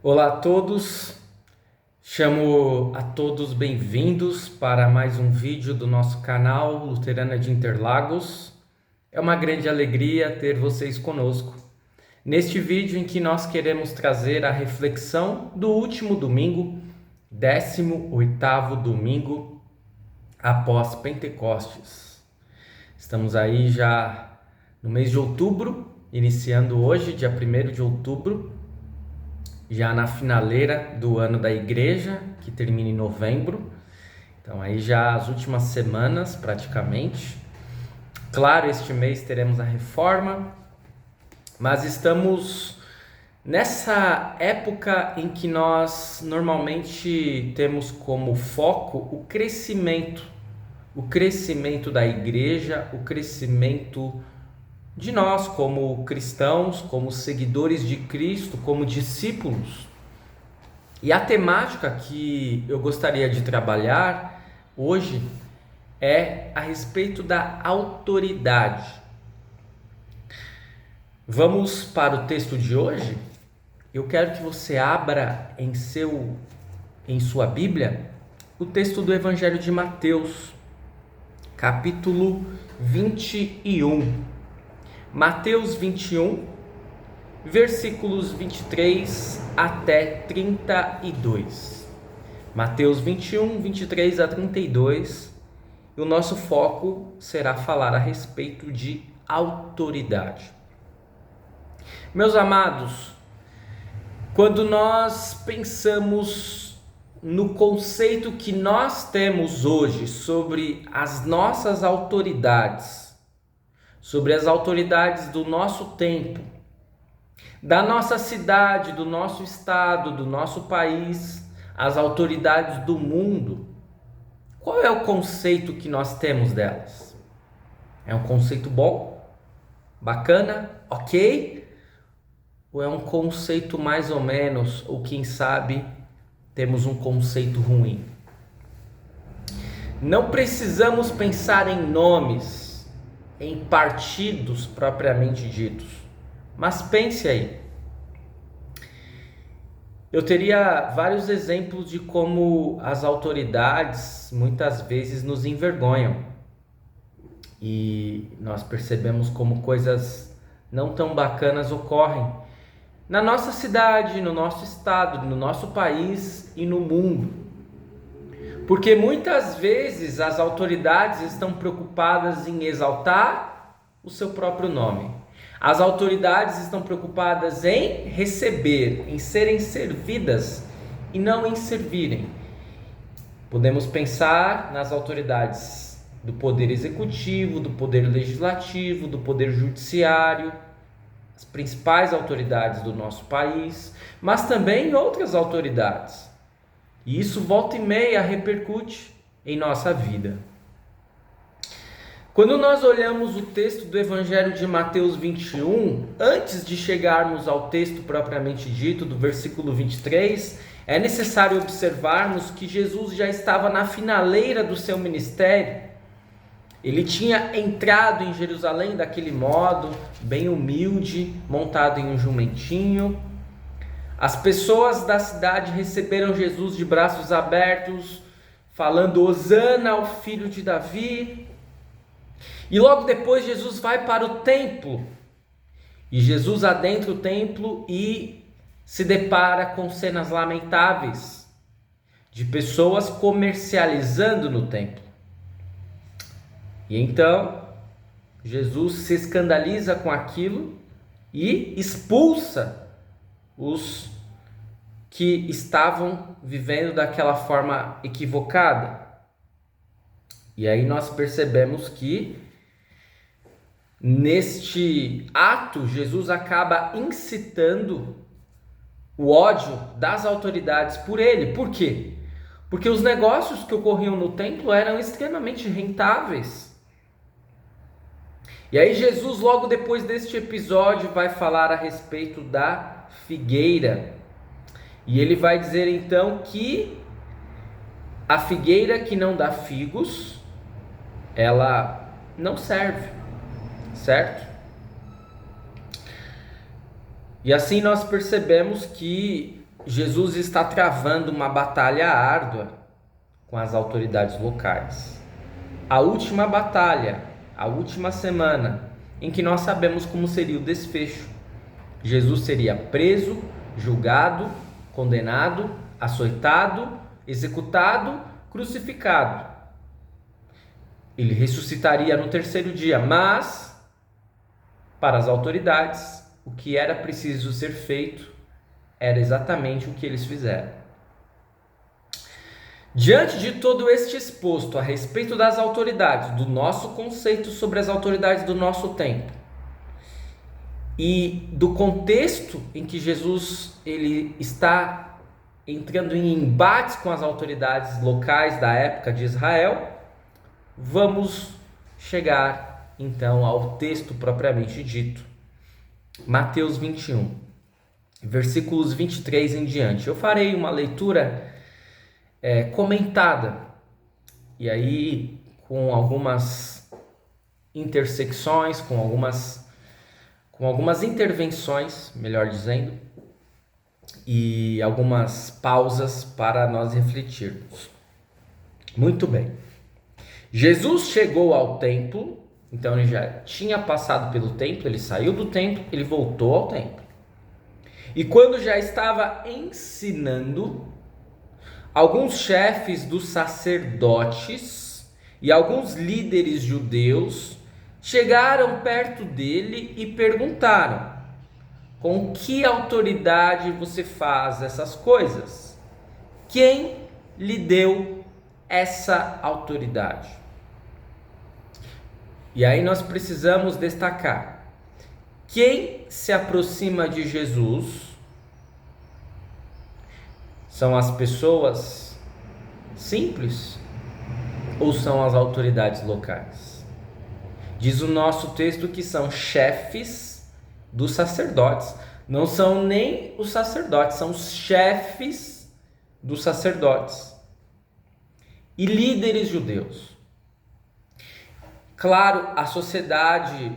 Olá a todos, chamo a todos bem-vindos para mais um vídeo do nosso canal Luterana de Interlagos. É uma grande alegria ter vocês conosco neste vídeo em que nós queremos trazer a reflexão do último domingo, 18º domingo após Pentecostes. Estamos aí já no mês de outubro, iniciando hoje, dia 1º de outubro, já na finaleira do ano da igreja, que termina em novembro. Então aí já as últimas semanas praticamente. Claro, este mês teremos a reforma, mas estamos nessa época em que nós normalmente temos como foco o crescimento da igreja, o crescimento de nós como cristãos, como seguidores de Cristo, como discípulos. E a temática que eu gostaria de trabalhar hoje é a respeito da autoridade. Vamos para o texto de hoje? Eu quero que você abra em sua Bíblia o texto do Evangelho de Mateus, capítulo 21. Mateus 21, versículos 23 até 32. Mateus 21, 23 a 32. E o nosso foco será falar a respeito de autoridade. Meus amados, quando nós pensamos no conceito que nós temos hoje sobre as nossas autoridades, sobre as autoridades do nosso tempo, da nossa cidade, do nosso estado, do nosso país, as autoridades do mundo, qual é o conceito que nós temos delas? É um conceito bom? Bacana? Ok? Ou é um conceito mais ou menos, ou quem sabe temos um conceito ruim? Não precisamos pensar em nomes, em partidos propriamente ditos, mas pense aí. Eu teria vários exemplos de como as autoridades muitas vezes nos envergonham e nós percebemos como coisas não tão bacanas ocorrem na nossa cidade, no nosso estado, no nosso país e no mundo. Porque muitas vezes as autoridades estão preocupadas em exaltar o seu próprio nome. As autoridades estão preocupadas em receber, em serem servidas e não em servirem. Podemos pensar nas autoridades do poder executivo, do poder legislativo, do poder judiciário, as principais autoridades do nosso país, mas também em outras autoridades. E isso volta e meia repercute em nossa vida. Quando nós olhamos o texto do Evangelho de Mateus 21, antes de chegarmos ao texto propriamente dito, do versículo 23, é necessário observarmos que Jesus já estava na finaleira do seu ministério. Ele tinha entrado em Jerusalém daquele modo, bem humilde, montado em um jumentinho. As pessoas da cidade receberam Jesus de braços abertos, falando Hosana ao filho de Davi. E logo depois Jesus vai para o templo. E Jesus adentra o templo e se depara com cenas lamentáveis de pessoas comercializando no templo. E então Jesus se escandaliza com aquilo e expulsa os que estavam vivendo daquela forma equivocada. E aí nós percebemos que neste ato Jesus acaba incitando o ódio das autoridades por ele. Por quê? Porque os negócios que ocorriam no templo eram extremamente rentáveis. E aí Jesus, logo depois deste episódio, vai falar a respeito da figueira. E ele vai dizer então que a figueira que não dá figos, ela não serve, certo? E assim nós percebemos que Jesus está travando uma batalha árdua com as autoridades locais. A última batalha, a última semana, em que nós sabemos como seria o desfecho. Jesus seria preso, julgado, condenado, açoitado, executado, crucificado. Ele ressuscitaria no terceiro dia, mas, para as autoridades, o que era preciso ser feito era exatamente o que eles fizeram. Diante de todo este exposto a respeito das autoridades, do nosso conceito sobre as autoridades do nosso tempo, e do contexto em que Jesus ele está entrando em embates com as autoridades locais da época de Israel, vamos chegar então ao texto propriamente dito. Mateus 21, versículos 23 em diante. Eu farei uma leitura comentada, e aí com algumas intersecções, com algumas intervenções, melhor dizendo, e algumas pausas para nós refletirmos. Muito bem. Jesus chegou ao templo, então ele já tinha passado pelo templo, ele saiu do templo, ele voltou ao templo. E quando já estava ensinando, alguns chefes dos sacerdotes e alguns líderes judeus chegaram perto dele e perguntaram: com que autoridade você faz essas coisas? Quem lhe deu essa autoridade? E aí nós precisamos destacar: quem se aproxima de Jesus são as pessoas simples ou são as autoridades locais? Diz o nosso texto que são chefes dos sacerdotes. Não são nem os sacerdotes, são os chefes dos sacerdotes e líderes judeus. Claro, a sociedade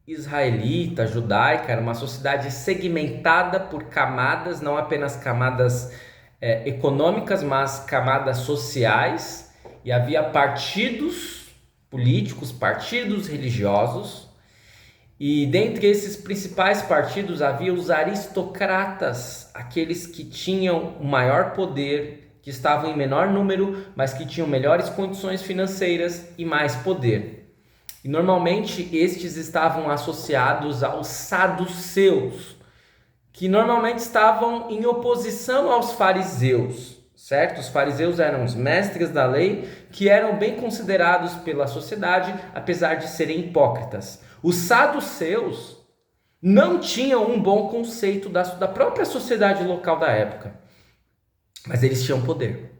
israelita, judaica, era uma sociedade segmentada por camadas, não apenas camadas econômicas, mas camadas sociais, e havia partidos políticos, partidos religiosos, e dentre esses principais partidos havia os aristocratas, aqueles que tinham o maior poder, que estavam em menor número, mas que tinham melhores condições financeiras e mais poder. E normalmente estes estavam associados aos saduceus, que normalmente estavam em oposição aos fariseus, certo? Os fariseus eram os mestres da lei, que eram bem considerados pela sociedade, apesar de serem hipócritas. Os saduceus não tinham um bom conceito da própria sociedade local da época, mas eles tinham poder.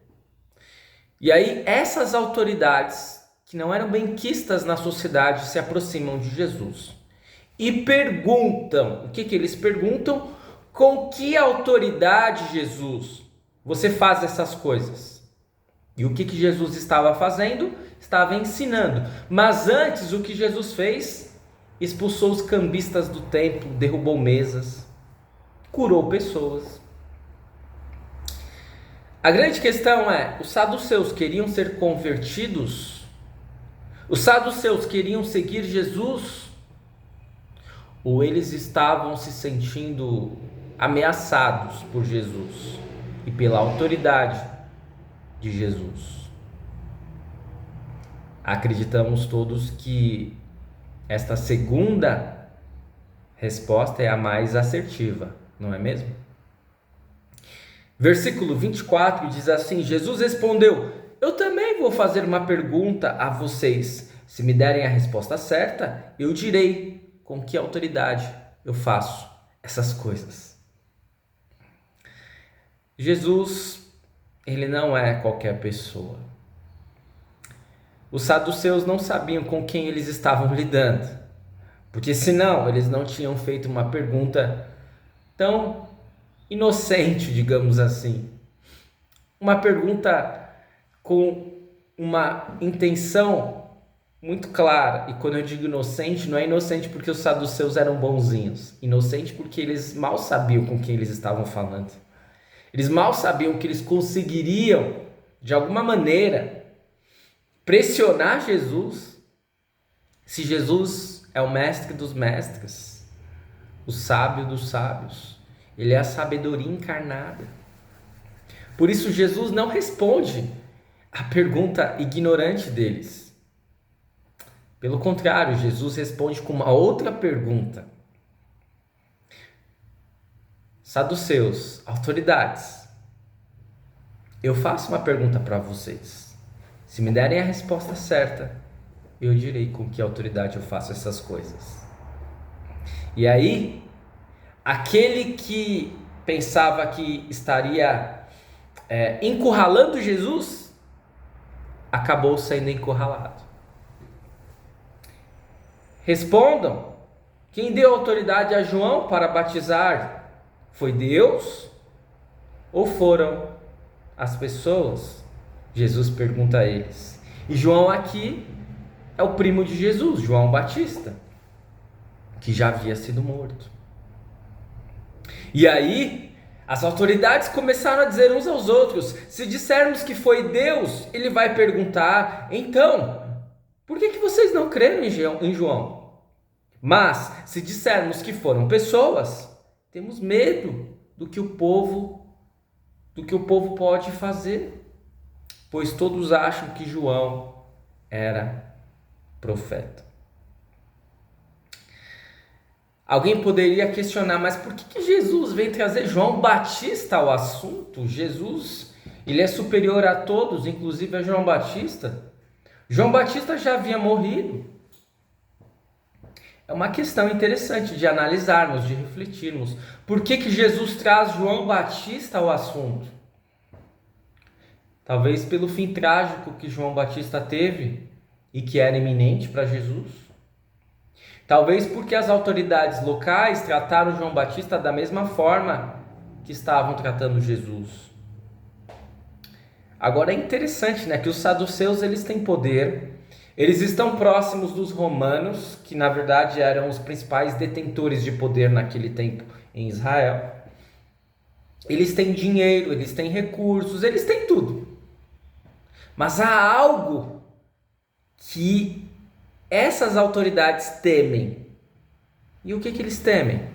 E aí essas autoridades, que não eram benquistas na sociedade, se aproximam de Jesus e perguntam: o que eles perguntam? Com que autoridade, Jesus, você faz essas coisas? E o que Jesus estava fazendo? Estava ensinando. Mas antes, o que Jesus fez? Expulsou os cambistas do templo, derrubou mesas, curou pessoas. A grande questão é: os saduceus queriam ser convertidos? Os saduceus queriam seguir Jesus? Ou eles estavam se sentindo ameaçados por Jesus e pela autoridade de Jesus? Acreditamos todos que esta segunda resposta é a mais assertiva, não é mesmo? Versículo 24 diz assim: Jesus respondeu: eu também vou fazer uma pergunta a vocês. Se me derem a resposta certa, eu direi com que autoridade eu faço essas coisas. Jesus, ele não é qualquer pessoa. Os saduceus não sabiam com quem eles estavam lidando, porque senão eles não tinham feito uma pergunta tão inocente, digamos assim. Uma pergunta com uma intenção muito clara. E quando eu digo inocente, não é inocente porque os saduceus eram bonzinhos. Inocente porque eles mal sabiam com quem eles estavam falando. Eles mal sabiam que eles conseguiriam, de alguma maneira, pressionar Jesus, se Jesus é o mestre dos mestres, o sábio dos sábios. Ele é a sabedoria encarnada. Por isso Jesus não responde à pergunta ignorante deles. Pelo contrário, Jesus responde com uma outra pergunta. Saduceus, autoridades, eu faço uma pergunta para vocês. Se me derem a resposta certa, eu direi com que autoridade eu faço essas coisas. E aí, aquele que pensava que estaria encurralando Jesus, acabou sendo encurralado. Respondam, quem deu autoridade a João para batizar? Foi Deus ou foram as pessoas? Jesus pergunta a eles. E João aqui é o primo de Jesus, João Batista, que já havia sido morto. E aí, as autoridades começaram a dizer uns aos outros: se dissermos que foi Deus, ele vai perguntar, então, por que vocês não creram em João? Mas, se dissermos que foram pessoas, temos medo do que o povo pode fazer, pois todos acham que João era profeta. Alguém poderia questionar, mas por que Jesus vem trazer João Batista ao assunto? Jesus, ele é superior a todos, inclusive a João Batista. João Batista já havia morrido. É uma questão interessante de analisarmos, de refletirmos. Por que Jesus traz João Batista ao assunto? Talvez pelo fim trágico que João Batista teve e que era iminente para Jesus. Talvez porque as autoridades locais trataram João Batista da mesma forma que estavam tratando Jesus. Agora é interessante, que os saduceus eles têm poder. Eles estão próximos dos romanos, que na verdade eram os principais detentores de poder naquele tempo em Israel. Eles têm dinheiro, eles têm recursos, eles têm tudo. Mas há algo que essas autoridades temem. E o que eles temem?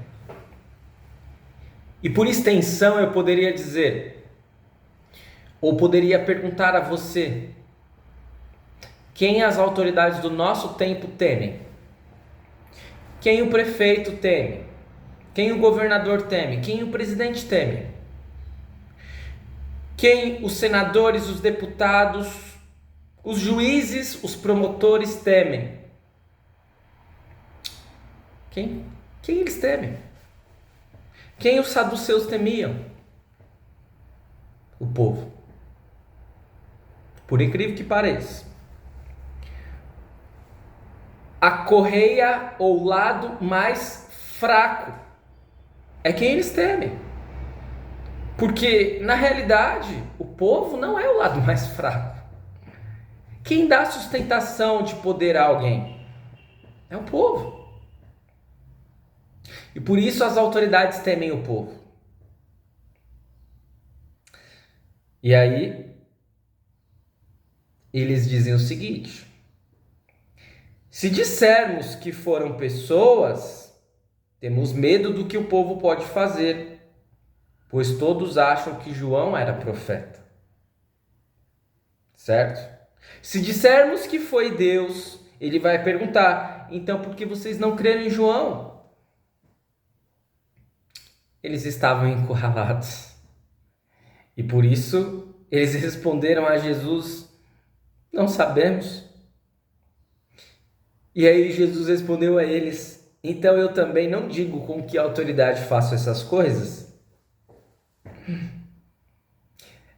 E por extensão eu poderia dizer, ou poderia perguntar a você, quem as autoridades do nosso tempo temem? Quem o prefeito teme? Quem o governador teme? Quem o presidente teme? Quem os senadores, os deputados, os juízes, os promotores temem? Quem eles temem? Quem os saduceus temiam? O povo. Por incrível que pareça, a correia ou lado mais fraco é quem eles temem. Porque, na realidade, o povo não é o lado mais fraco. Quem dá sustentação de poder a alguém? É o povo. E por isso as autoridades temem o povo. E aí, eles dizem o seguinte: se dissermos que foram pessoas, temos medo do que o povo pode fazer, pois todos acham que João era profeta. Certo? Se dissermos que foi Deus, ele vai perguntar, então por que vocês não creram em João? Eles estavam encurralados. E por isso, eles responderam a Jesus, não sabemos. E aí Jesus respondeu a eles, então eu também não digo com que autoridade faço essas coisas?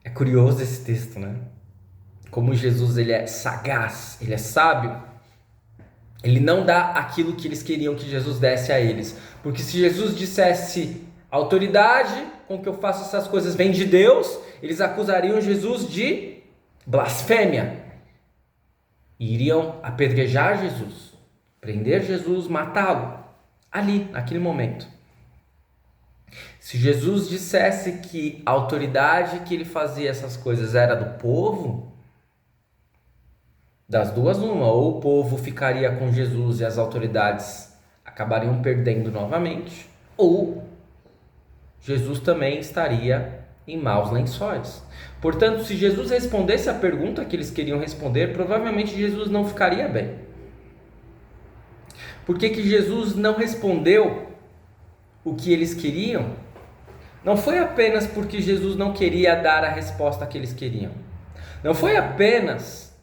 É curioso esse texto, Como Jesus ele é sagaz, ele é sábio. Ele não dá aquilo que eles queriam que Jesus desse a eles. Porque se Jesus dissesse, a autoridade com que eu faço essas coisas vem de Deus, eles acusariam Jesus de blasfêmia. E iriam apedrejar Jesus, prender Jesus, matá-lo, ali, naquele momento. Se Jesus dissesse que a autoridade que ele fazia essas coisas era do povo, das duas uma, ou o povo ficaria com Jesus e as autoridades acabariam perdendo novamente, ou Jesus também estaria em maus lençóis. Portanto, se Jesus respondesse a pergunta que eles queriam responder, provavelmente Jesus não ficaria bem. Por que que Jesus não respondeu o que eles queriam? Não foi apenas porque Jesus não queria dar a resposta que eles queriam. Não foi apenas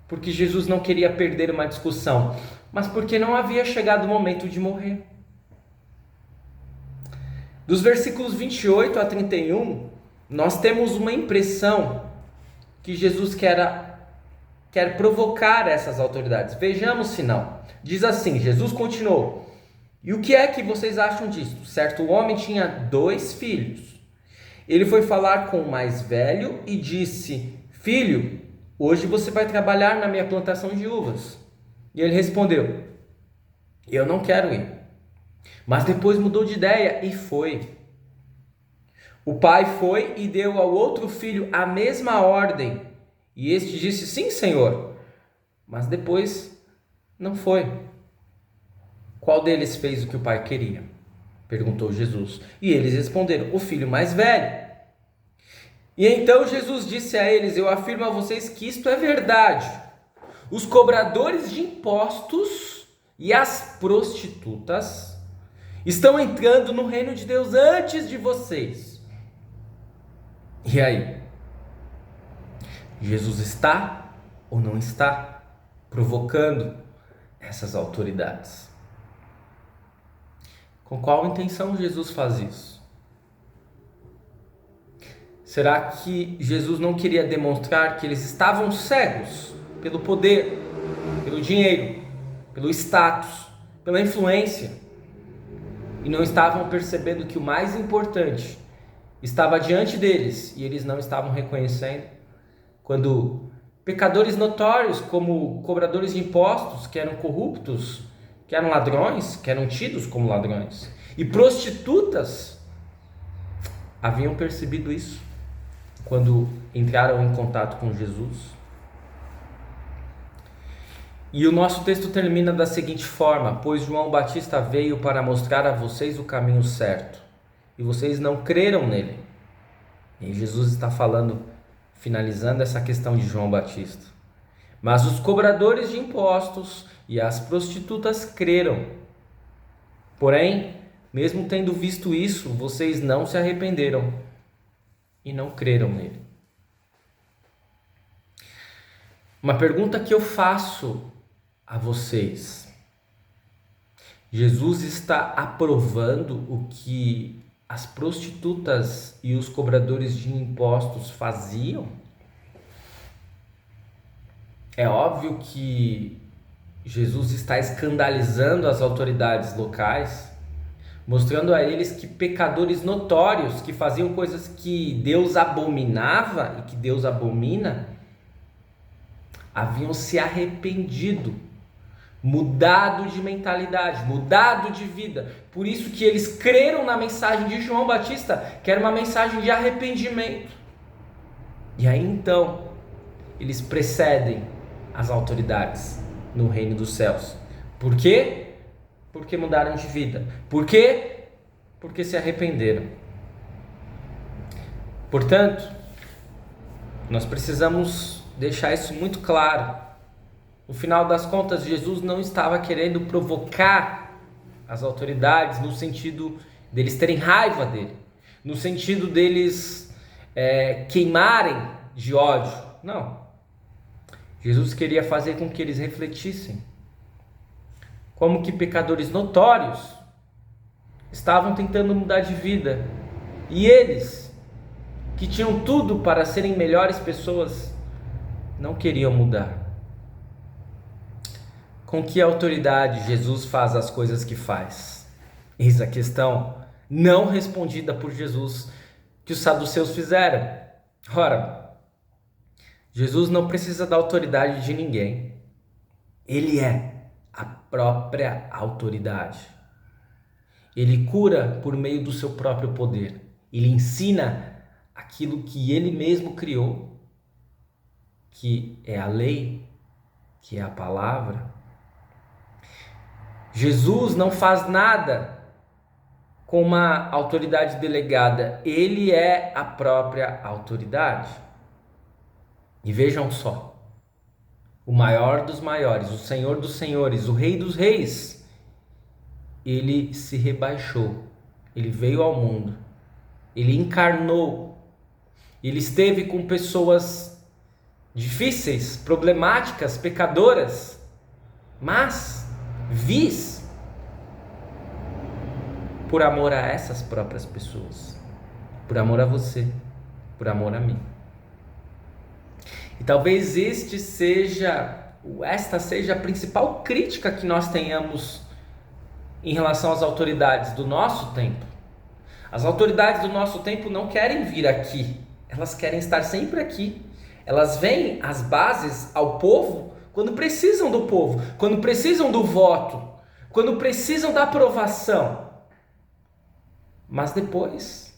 porque Jesus não queria perder uma discussão, mas porque não havia chegado o momento de morrer. Dos versículos 28 a 31, nós temos uma impressão que Jesus quer provocar essas autoridades. Vejamos se não. Diz assim, Jesus continuou: "E o que é que vocês acham disto? Certo homem tinha 2 filhos. Ele foi falar com o mais velho e disse: 'Filho, hoje você vai trabalhar na minha plantação de uvas.' E ele respondeu: 'Eu não quero ir.' Mas depois mudou de ideia e foi. O pai foi e deu ao outro filho a mesma ordem. E este disse: 'Sim, senhor.' Mas depois não foi. Qual deles fez o que o pai queria?" Perguntou Jesus. E eles responderam: "O filho mais velho." E então Jesus disse a eles: "Eu afirmo a vocês que isto é verdade. Os cobradores de impostos e as prostitutas estão entrando no reino de Deus antes de vocês." E aí? Jesus está ou não está provocando essas autoridades? Com qual intenção Jesus faz isso? Será que Jesus não queria demonstrar que eles estavam cegos pelo poder, pelo dinheiro, pelo status, pela influência, e não estavam percebendo que o mais importante estava diante deles e eles não estavam reconhecendo? Quando pecadores notórios, como cobradores de impostos, que eram corruptos, que eram ladrões, que eram tidos como ladrões, e prostitutas haviam percebido isso quando entraram em contato com Jesus. E o nosso texto termina da seguinte forma: "Pois João Batista veio para mostrar a vocês o caminho certo, e vocês não creram nele." E Jesus está falando, finalizando essa questão de João Batista. "Mas os cobradores de impostos e as prostitutas creram. Porém, mesmo tendo visto isso, vocês não se arrependeram e não creram nele." Uma pergunta que eu faço a vocês: Jesus está aprovando o que as prostitutas e os cobradores de impostos faziam? É óbvio que Jesus está escandalizando as autoridades locais, mostrando a eles que pecadores notórios, que faziam coisas que Deus abominava e que Deus abomina, haviam se arrependido, mudado de mentalidade, mudado de vida. Por isso que eles creram na mensagem de João Batista, que era uma mensagem de arrependimento. E aí então, eles precedem as autoridades no reino dos céus. Por quê? Porque mudaram de vida. Por quê? Porque se arrependeram. Portanto, nós precisamos deixar isso muito claro. No final das contas, Jesus não estava querendo provocar as autoridades no sentido deles terem raiva dele, no sentido deles queimarem de ódio. Não. Jesus queria fazer com que eles refletissem como que pecadores notórios estavam tentando mudar de vida, e eles, que tinham tudo para serem melhores pessoas, não queriam mudar. Com que autoridade Jesus faz as coisas que faz? Eis a questão não respondida por Jesus que os saduceus fizeram. Ora, Jesus não precisa da autoridade de ninguém. Ele é a própria autoridade. Ele cura por meio do seu próprio poder. Ele ensina aquilo que ele mesmo criou, que é a lei, que é a palavra. Jesus não faz nada com uma autoridade delegada. Ele é a própria autoridade. E vejam só, o maior dos maiores, o Senhor dos senhores, o Rei dos reis, ele se rebaixou, ele veio ao mundo, ele encarnou, ele esteve com pessoas difíceis, problemáticas, pecadoras, mas vis, por amor a essas próprias pessoas, por amor a você, por amor a mim. E talvez esta seja a principal crítica que nós tenhamos em relação às autoridades do nosso tempo. As autoridades do nosso tempo não querem vir aqui, elas querem estar sempre aqui. Elas veem as bases ao povo quando precisam do povo, quando precisam do voto, quando precisam da aprovação. Mas depois,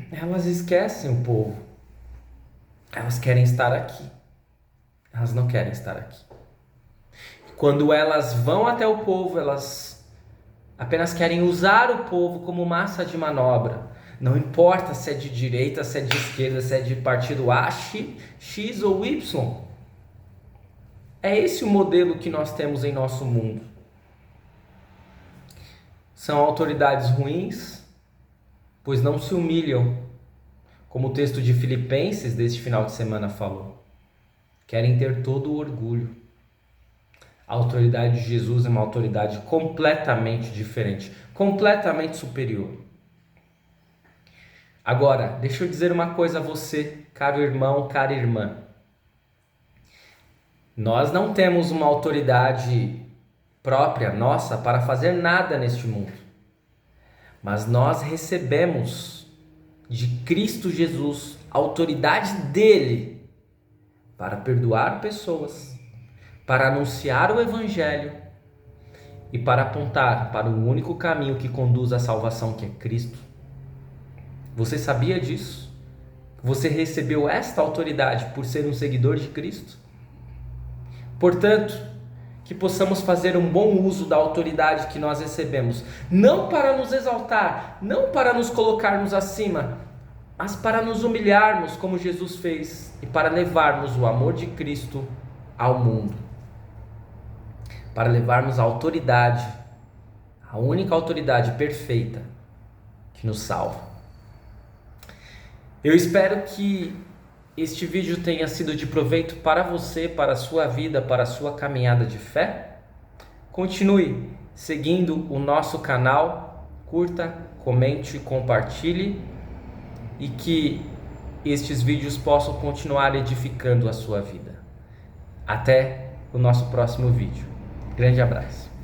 elas esquecem o povo. Elas querem estar aqui. Elas não querem estar aqui. Quando elas vão até o povo, elas apenas querem usar o povo como massa de manobra. Não importa se é de direita, se é de esquerda, se é de partido A, X ou Y. É esse o modelo que nós temos em nosso mundo. São autoridades ruins, pois não se humilham, como o texto de Filipenses deste final de semana falou. Querem ter todo o orgulho. A autoridade de Jesus é uma autoridade completamente diferente, completamente superior. Agora, deixa eu dizer uma coisa a você, caro irmão, cara irmã. Nós não temos uma autoridade própria, nossa, para fazer nada neste mundo. Mas nós recebemos de Cristo Jesus a autoridade dele para perdoar pessoas, para anunciar o Evangelho e para apontar para o único caminho que conduz à salvação, que é Cristo. Você sabia disso? Você recebeu esta autoridade por ser um seguidor de Cristo? Portanto, que possamos fazer um bom uso da autoridade que nós recebemos, não para nos exaltar, não para nos colocarmos acima, mas para nos humilharmos como Jesus fez e para levarmos o amor de Cristo ao mundo. Para levarmos a autoridade, a única autoridade perfeita que nos salva. Eu espero que este vídeo tenha sido de proveito para você, para a sua vida, para a sua caminhada de fé. Continue seguindo o nosso canal, curta, comente, compartilhe e que estes vídeos possam continuar edificando a sua vida. Até o nosso próximo vídeo. Grande abraço.